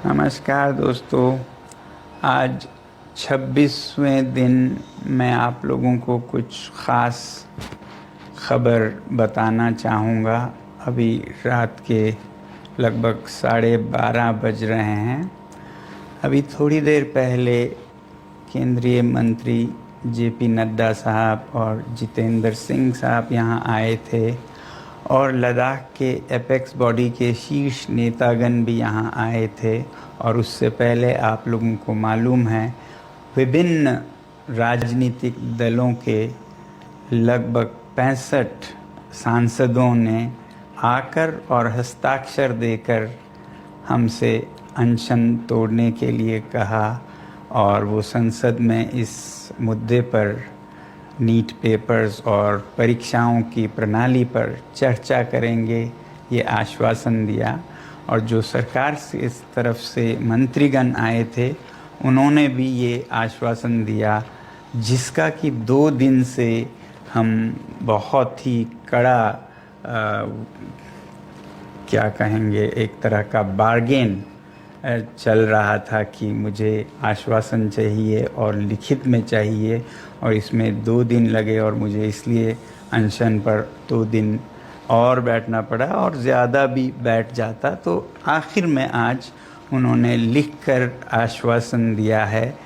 नमस्कार दोस्तों। आज 26वें दिन मैं आप लोगों को कुछ ख़ास खबर बताना चाहूँगा। अभी रात के लगभग 12:30 बज रहे हैं। अभी थोड़ी देर पहले केंद्रीय मंत्री जेपी नड्डा साहब और जितेंद्र सिंह साहब यहाँ आए थे और लद्दाख के एपेक्स बॉडी के शीर्ष नेतागण भी यहाँ आए थे। और उससे पहले आप लोगों को मालूम है विभिन्न राजनीतिक दलों के लगभग 65 सांसदों ने आकर और हस्ताक्षर देकर हमसे अनशन तोड़ने के लिए कहा और वो संसद में इस मुद्दे पर नीट पेपर्स और परीक्षाओं की प्रणाली पर चर्चा करेंगे, ये आश्वासन दिया। और जो सरकार से इस तरफ से मंत्रीगण आए थे उन्होंने भी ये आश्वासन दिया, जिसका कि 2 दिन से हम बहुत ही कड़ा क्या कहेंगे, एक तरह का बार्गेन चल रहा था कि मुझे आश्वासन चाहिए और लिखित में चाहिए, और इसमें 2 दिन लगे और मुझे इसलिए अनशन पर 2 दिन और बैठना पड़ा, और ज़्यादा भी बैठ जाता तो आखिर में आज उन्होंने लिखकर आश्वासन दिया है